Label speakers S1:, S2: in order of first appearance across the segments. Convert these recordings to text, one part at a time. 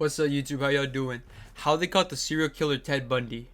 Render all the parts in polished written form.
S1: What's up, YouTube? How y'all doing? How they caught the serial killer Ted Bundy?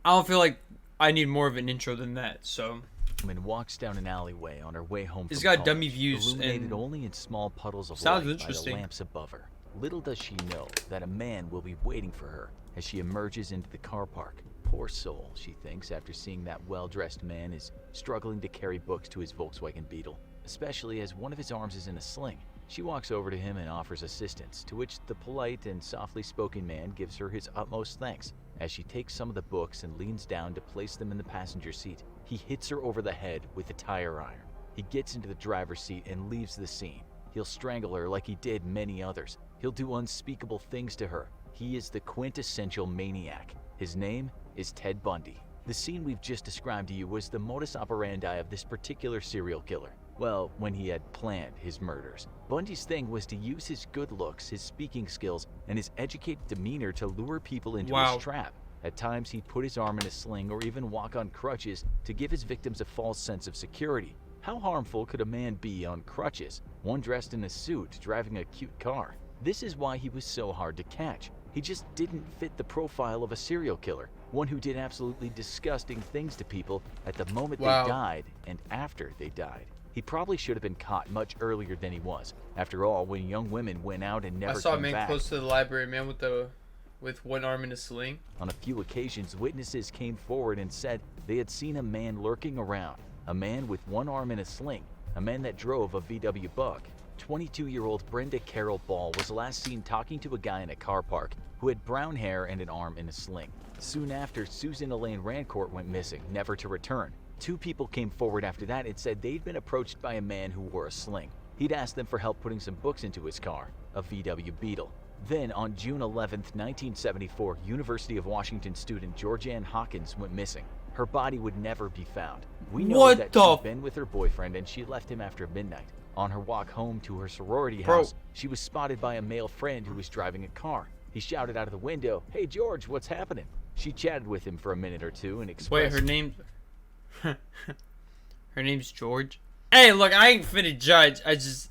S1: I don't feel like I need more of an intro than that, so.
S2: Woman walks down an alleyway on her way home
S1: It's
S2: from
S1: got
S2: college,
S1: dummy views
S2: illuminated
S1: and
S2: only in small puddles of
S1: sounds
S2: light by the
S1: interesting.
S2: lamps above her. Little does she know that a man will be waiting for her as she emerges into the car park. Poor soul, she thinks, after seeing that well-dressed man is struggling to carry books to his Volkswagen Beetle, especially as one of his arms is in a sling. She walks over to him and offers assistance, to which the polite and softly spoken man gives her his utmost thanks. As she takes some of the books and leans down to place them in the passenger seat, he hits her over the head with a tire iron. He gets into the driver's seat and leaves the scene. He'll strangle her like he did many others. He'll do unspeakable things to her. He is the quintessential maniac. His name is Ted Bundy. The scene we've just described to you was the modus operandi of this particular serial killer. Well, when he had planned his murders. Bundy's thing was to use his good looks, his speaking skills, and his educated demeanor to lure people into his trap. At times, he'd put his arm in a sling or even walk on crutches to give his victims a false sense of security. How harmful could a man be on crutches, one dressed in a suit, driving a cute car? This is why he was so hard to catch. He just didn't fit the profile of a serial killer, one who did absolutely disgusting things to people at the moment they died and after they died. He probably should have been caught much earlier than he was. After all, when young women went out and never came back.
S1: I saw a man close to the library, man with one arm in a sling.
S2: On a few occasions, witnesses came forward and said they had seen a man lurking around, a man with one arm in a sling, a man that drove a VW Bug. 22-year-old Brenda Carol Ball was last seen talking to a guy in a car park who had brown hair and an arm in a sling. Soon after, Susan Elaine Rancourt went missing, never to return. Two people came forward after that and said they'd been approached by a man who wore a sling. He'd asked them for help putting some books into his car, a VW Beetle. Then, on June 11, 1974, University of Washington student Georgianne Hawkins went missing. Her body would never be found. We know that she'd been with her boyfriend and she left him after midnight. On her walk home to her sorority house, she was spotted by a male friend who was driving a car. He shouted out of the window, "Hey George, what's happening?" She chatted with him for a minute or two and expressed...
S1: Wait, her name... Her name's George? Hey, look, I ain't finna judge. I just...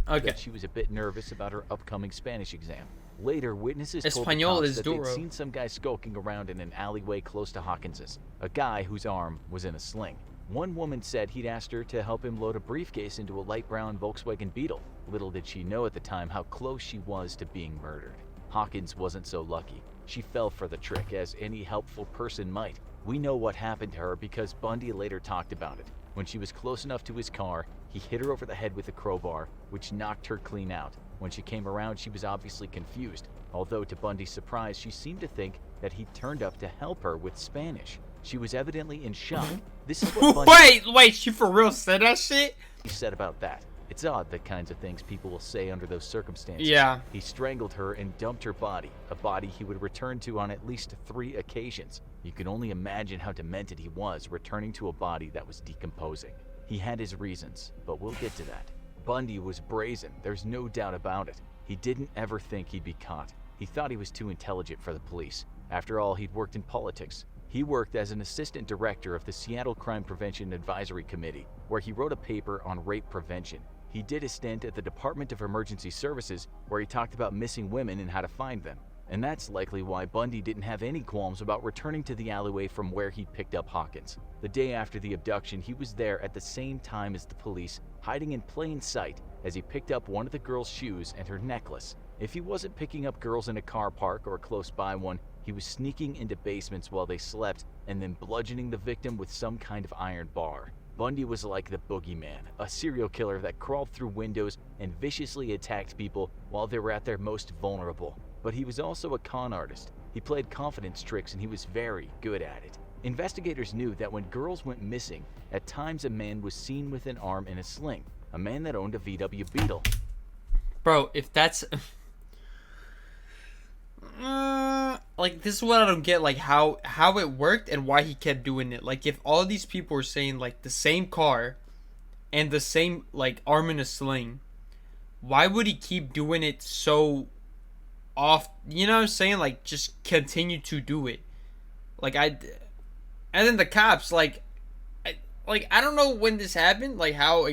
S1: Okay.
S2: She was a bit nervous about her upcoming Spanish exam. Later, witnesses told the
S1: Español
S2: cops
S1: is
S2: that they'd
S1: duro.
S2: seen some guy skulking around in an alleyway close to Hawkins's, a guy whose arm was in a sling. One woman said he'd asked her to help him load a briefcase into a light brown Volkswagen Beetle. Little did she know at the time how close she was to being murdered. Hawkins wasn't so lucky. She fell for the trick, as any helpful person might. We know what happened to her because Bundy later talked about it. When she was close enough to his car, he hit her over the head with a crowbar, which knocked her clean out. When she came around, she was obviously confused, although to Bundy's surprise, she seemed to think that he'd turned up to help her with Spanish. She was evidently in shock. This is what Bundy
S1: Wait, she for real said that shit?
S2: said about that. It's odd the kinds of things people will say under those circumstances.
S1: Yeah.
S2: He strangled her and dumped her body, a body he would return to on at least 3 occasions. You can only imagine how demented he was returning to a body that was decomposing. He had his reasons, but we'll get to that. Bundy was brazen, there's no doubt about it. He didn't ever think he'd be caught. He thought he was too intelligent for the police. After all, he'd worked in politics. He worked as an assistant director of the Seattle Crime Prevention Advisory Committee, where he wrote a paper on rape prevention. He did a stint at the Department of Emergency Services, where he talked about missing women and how to find them. And that's likely why Bundy didn't have any qualms about returning to the alleyway from where he'd picked up Hawkins. The day after the abduction, he was there at the same time as the police, hiding in plain sight as he picked up one of the girl's shoes and her necklace. If he wasn't picking up girls in a car park or close by one, he was sneaking into basements while they slept and then bludgeoning the victim with some kind of iron bar. Bundy was like the boogeyman, a serial killer that crawled through windows and viciously attacked people while they were at their most vulnerable. But he was also a con artist. He played confidence tricks and he was very good at it. Investigators knew that when girls went missing, at times a man was seen with an arm in a sling, a man that owned a VW Beetle.
S1: Bro, if that's... like, this is what I don't get, like, how it worked and why he kept doing it. Like, if all these people were saying, like, the same car and the same, like, arm in a sling, why would he keep doing it so off? You know what I'm saying? Like, just continue to do it. Like, and then the cops, like, I don't know when this happened, like, how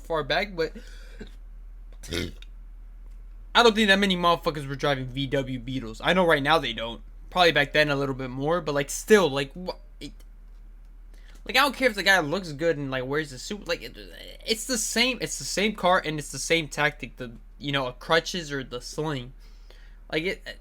S1: far back, but I don't think that many motherfuckers were driving VW Beetles. I know right now they don't. Probably back then a little bit more, but like still, like what? Like I don't care if the guy looks good and like wears the suit. Like it's the same. It's the same car and it's the same tactic. The a crutches or the sling. Like it.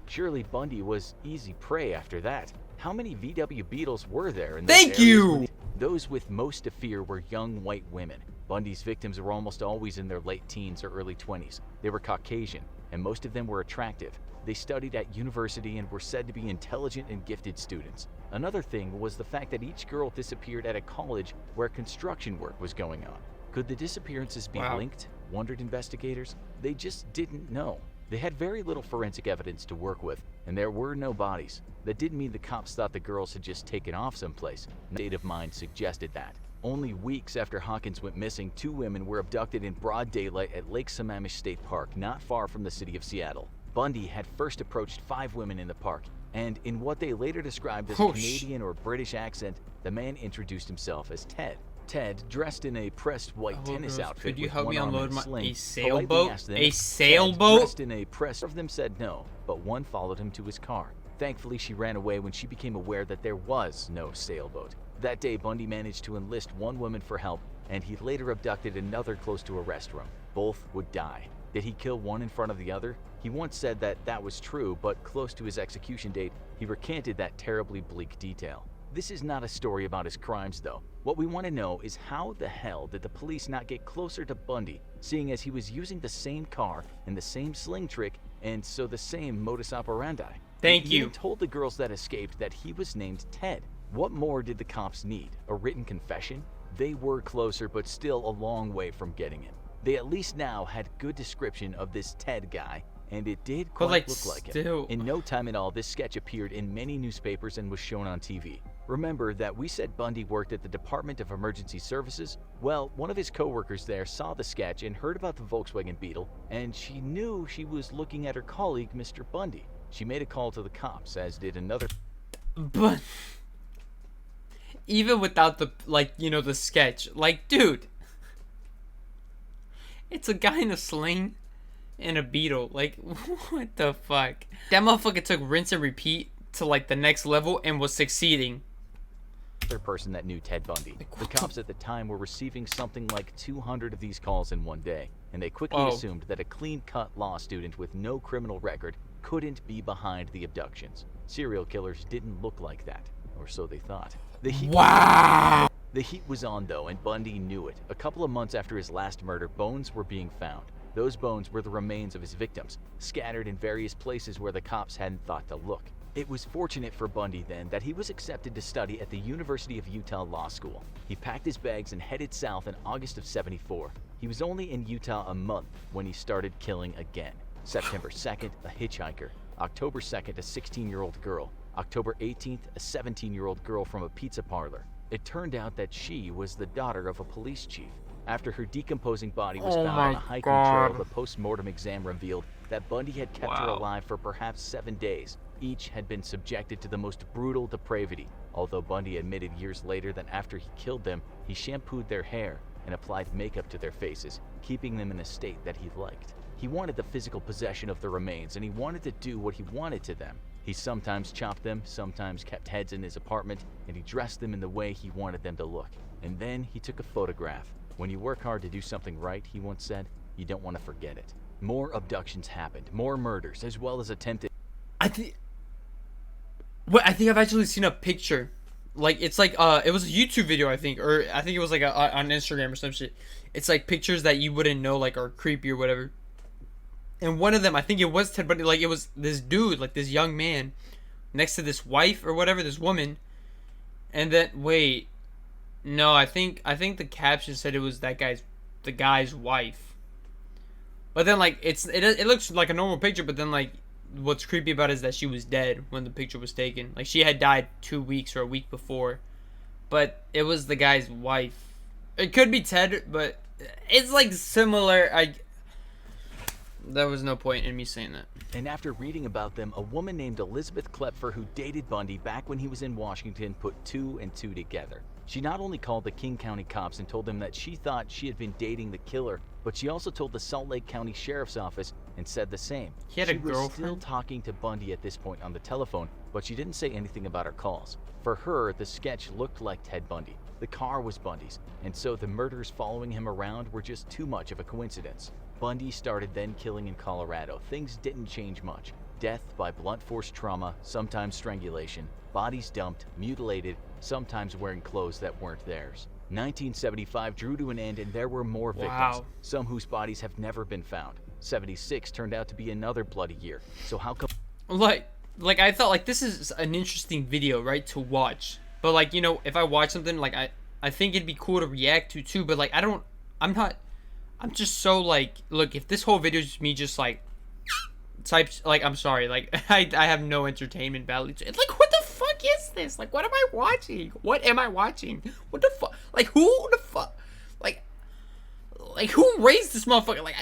S2: Surely Bundy was easy prey after that. How many VW Beetles were there in those
S1: Thank
S2: areas?
S1: you!
S2: Those with most to fear were young white women. Bundy's victims were almost always in their late teens or early 20s. They were Caucasian, and most of them were attractive. They studied at university and were said to be intelligent and gifted students. Another thing was the fact that each girl disappeared at a college where construction work was going on. Could the disappearances be linked? Wondered investigators. They just didn't know. They had very little forensic evidence to work with, and there were no bodies. That didn't mean the cops thought the girls had just taken off someplace. State of mind suggested that. Only weeks after Hawkins went missing, 2 women were abducted in broad daylight at Lake Sammamish State Park, not far from the city of Seattle. Bundy had first approached 5 women in the park, and in what they later described as a Canadian or British accent, the man introduced himself as Ted. Ted, dressed in a pressed white tennis outfit
S1: could you
S2: with
S1: help
S2: one
S1: me
S2: arm
S1: unload
S2: in a
S1: my
S2: sling,
S1: sailboat?
S2: asked them
S1: A
S2: if
S1: sailboat?
S2: Ted, dressed in a pressed of them said no, but one followed him to his car. Thankfully, she ran away when she became aware that there was no sailboat. That day, Bundy managed to enlist one woman for help, and he later abducted another close to a restroom. Both would die. Did he kill one in front of the other? He once said that that was true, but close to his execution date, he recanted that terribly bleak detail. This is not a story about his crimes, though. What we want to know is how the hell did the police not get closer to Bundy, seeing as he was using the same car and the same sling trick, and so the same modus operandi?
S1: Thank
S2: He
S1: you.
S2: even told the girls that escaped that he was named Ted. What more did the cops need? A written confession? They were closer, but still a long way from getting him. They at least now had good description of this Ted guy, and it did quite look like him. In no time at all, this sketch appeared in many newspapers and was shown on TV. Remember that we said Bundy worked at the Department of Emergency Services? Well, one of his coworkers there saw the sketch and heard about the Volkswagen Beetle, and she knew she was looking at her colleague, Mr. Bundy. She made a call to the cops, as did another.
S1: But even without the the sketch, like, dude, it's a guy in a sling and a beetle. Like, what the fuck? That motherfucker took rinse and repeat to like the next level and was succeeding.
S2: Person that knew Ted Bundy. The cops at the time were receiving something like 200 of these calls in one day, and they quickly assumed that a clean-cut law student with no criminal record couldn't be behind the abductions. Serial killers didn't look like that, or so they thought. The heat was on, though, and Bundy knew it. A couple of months after his last murder, bones were being found. Those bones were the remains of his victims, scattered in various places where the cops hadn't thought to look. It was fortunate for Bundy then that he was accepted to study at the University of Utah Law School. He packed his bags and headed south in August of '74. He was only in Utah a month when he started killing again. September 2nd, a hitchhiker. October 2nd, a 16-year-old girl. October 18th, a 17-year-old girl from a pizza parlor. It turned out that she was the daughter of a police chief. After her decomposing body was found on a hiking trail, the post-mortem exam revealed that Bundy had kept her alive for perhaps 7 days. Each had been subjected to the most brutal depravity, although Bundy admitted years later that after he killed them, he shampooed their hair and applied makeup to their faces, keeping them in a state that he liked. He wanted the physical possession of the remains, and he wanted to do what he wanted to them. He sometimes chopped them, sometimes kept heads in his apartment, and he dressed them in the way he wanted them to look. And then he took a photograph. When you work hard to do something right, he once said, you don't want to forget it. More abductions happened, more murders, as well as attempted.
S1: I think I've actually seen a picture. Like, it's like it was a YouTube video, I think, or I think it was like on Instagram or some shit. It's like pictures that you wouldn't know, like, are creepy or whatever. And one of them, I think it was Ted Bundy. Like, it was this dude, like this young man, next to this wife or whatever, this woman. And then no, I think the caption said it was the guy's wife. But then like it looks like a normal picture, but then like what's creepy about it is that she was dead when the picture was taken. Like, she had died 2 weeks or a week before, but it was the guy's wife. It could be Ted, but it's like similar. There was no point in me saying that.
S2: And after reading about them, a woman named Elizabeth Klepfer, who dated Bundy back when he was in Washington, put 2 and 2 together. She not only called the King County cops and told them that she thought she had been dating the killer but she also told the Salt Lake County Sheriff's Office and said the same.
S1: He had a
S2: She was still
S1: girlfriend?
S2: talking to Bundy at this point on the telephone, but she didn't say anything about her calls. For her, the sketch looked like Ted Bundy. The car was Bundy's, and so the murders following him around were just too much of a coincidence. Bundy started then killing in Colorado. Things didn't change much. Death by blunt force trauma, sometimes strangulation, bodies dumped, mutilated, sometimes wearing clothes that weren't theirs. 1975 drew to an end and there were more victims,
S1: Wow.
S2: some whose bodies have never been found. 76 turned out to be another bloody year. So how come
S1: Like I thought like this is an interesting video, right, to watch. But like, you know, if I watch something like I think it'd be cool to react to too, but like I'm just so like, look, if this whole video is me just like types, like, I'm sorry, like I have no entertainment value. It's like, what the fuck is this? Like, what am I watching? What am I watching? What the fuck? Like, who the fuck? Like who raised this motherfucker? Like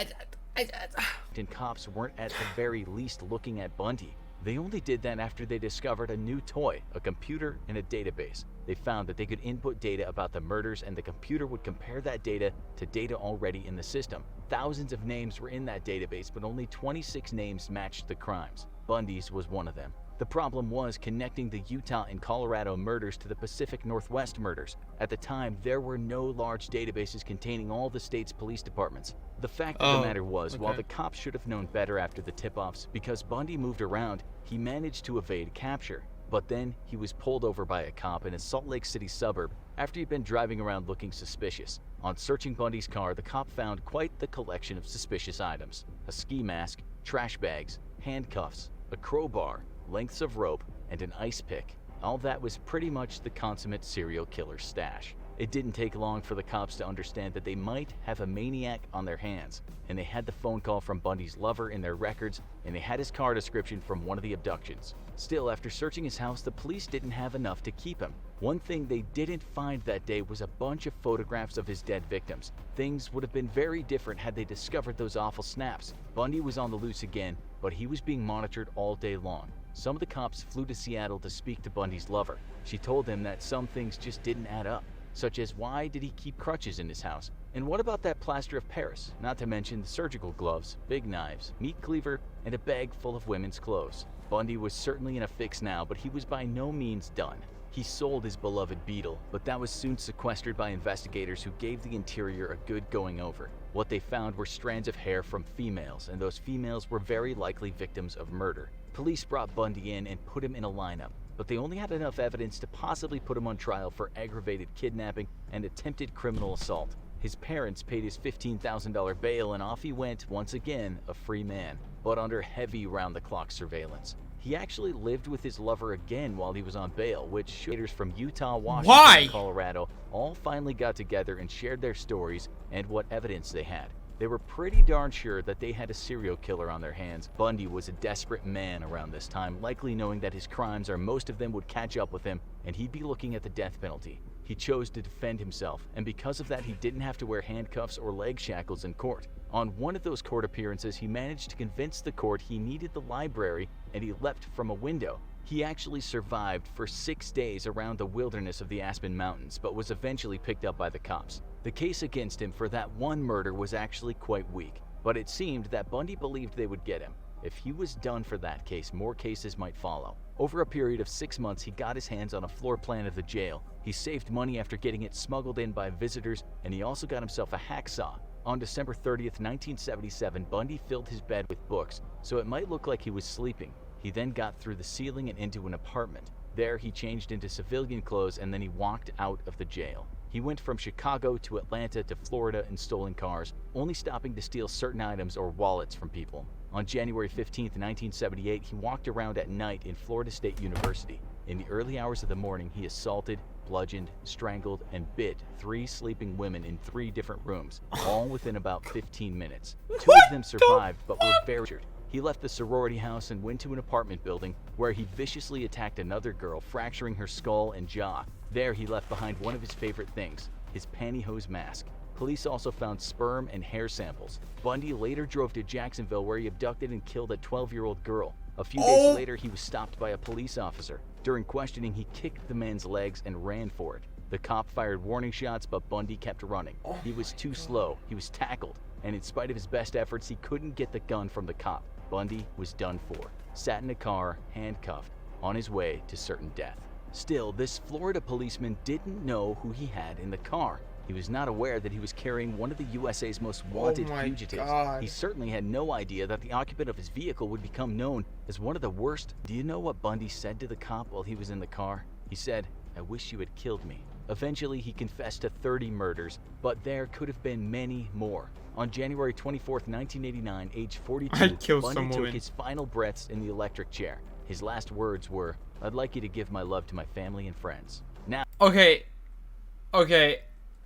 S2: and cops weren't at the very least looking at Bundy? They only did that after they discovered a new toy, a computer, and a database. They found that they could input data about the murders and the computer would compare that data to data already in the system. Thousands of names were in that database, but only 26 names matched the crimes. Bundy's was one of them. The problem was connecting the Utah and Colorado murders to the Pacific Northwest murders. At the time, there were no large databases containing all the state's police departments. The fact of the matter was, while the cops should have known better after the tip-offs, because Bundy moved around, he managed to evade capture. But then, he was pulled over by a cop in a Salt Lake City suburb after he'd been driving around looking suspicious. On searching Bundy's car, the cop found quite the collection of suspicious items. A ski mask, trash bags, handcuffs, a crowbar, lengths of rope, and an ice pick. All that was pretty much the consummate serial killer's stash. It didn't take long for the cops to understand that they might have a maniac on their hands, and they had the phone call from Bundy's lover in their records, and they had his car description from one of the abductions. Still, after searching his house, the police didn't have enough to keep him. One thing they didn't find that day was a bunch of photographs of his dead victims. Things would have been very different had they discovered those awful snaps. Bundy was on the loose again, but he was being monitored all day long. Some of the cops flew to Seattle to speak to Bundy's lover. She told them that some things just didn't add up, such as why did he keep crutches in his house? And what about that plaster of Paris? Not to mention the surgical gloves, big knives, meat cleaver, and a bag full of women's clothes. Bundy was certainly in a fix now, but he was by no means done. He sold his beloved Beetle, but that was soon sequestered by investigators who gave the interior a good going over. What they found were strands of hair from females, and those females were very likely victims of murder. Police brought Bundy in and put him in a lineup, but they only had enough evidence to possibly put him on trial for aggravated kidnapping and attempted criminal assault. His parents paid his $15,000 bail and off he went, once again, a free man, but under heavy round-the-clock surveillance. He actually lived with his lover again while he was on bail, which shooters from Utah, Washington, and Colorado all finally got together and shared their stories and what evidence they had. They were pretty darn sure that they had a serial killer on their hands. Bundy was a desperate man around this time, likely knowing that his crimes or most of them would catch up with him and he'd be looking at the death penalty. He chose to defend himself, and because of that he didn't have to wear handcuffs or leg shackles in court. On one of those court appearances, he managed to convince the court he needed the library and he leapt from a window. He actually survived for 6 days around the wilderness of the Aspen Mountains, but was eventually picked up by the cops. The case against him for that one murder was actually quite weak, but it seemed that Bundy believed they would get him. If he was done for that case, more cases might follow. Over a period of 6 months, he got his hands on a floor plan of the jail. He saved money after getting it smuggled in by visitors, and he also got himself a hacksaw. On December 30th, 1977, Bundy filled his bed with books, so it might look like he was sleeping. He then got through the ceiling and into an apartment. There, he changed into civilian clothes and then he walked out of the jail. He went from Chicago to Atlanta to Florida in stolen cars, only stopping to steal certain items or wallets from people. On January 15, 1978, he walked around at night in Florida State University. In the early hours of the morning, he assaulted, bludgeoned, strangled, and bit 3 sleeping women in 3 different rooms, all within about 15 minutes. 2 of them survived, but were very injured. He left the sorority house and went to an apartment building where he viciously attacked another girl, fracturing her skull and jaw. There, he left behind one of his favorite things, his pantyhose mask. Police also found sperm and hair samples. Bundy later drove to Jacksonville where he abducted and killed a 12-year-old girl. A few days later, he was stopped by a police officer. During questioning, he kicked the man's legs and ran for it. The cop fired warning shots, but Bundy kept running. He was too slow. He was tackled. and in spite of his best efforts, he couldn't get the gun from the cop. Bundy was done for, sat in a car, handcuffed, on his way to certain death. Still, this Florida policeman didn't know who he had in the car. He was not aware that he was carrying one of the USA's most wanted fugitives.
S1: God.
S2: He certainly had no idea that the occupant of his vehicle would become known as one of the worst. Do you know what Bundy said to the cop while he was in the car? He said, "I wish you had killed me." Eventually, he confessed to 30 murders, but there could have been many more. On January 24th, 1989, age 42, Bundy took his final breaths in the electric chair. His last words were, "I'd like you to give my love to my family and friends." Now,
S1: Okay.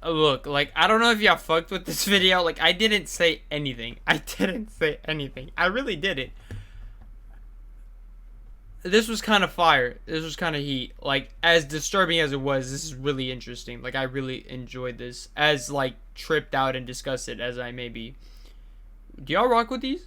S1: Look, like, I don't know if y'all fucked with this video. Like, I didn't say anything. I really didn't. This was kind of fire. This was kind of heat. Like, as disturbing as it was, this is really interesting. Like, I really enjoyed this. As, like, tripped out and disgusted as I may be. Do y'all rock with these?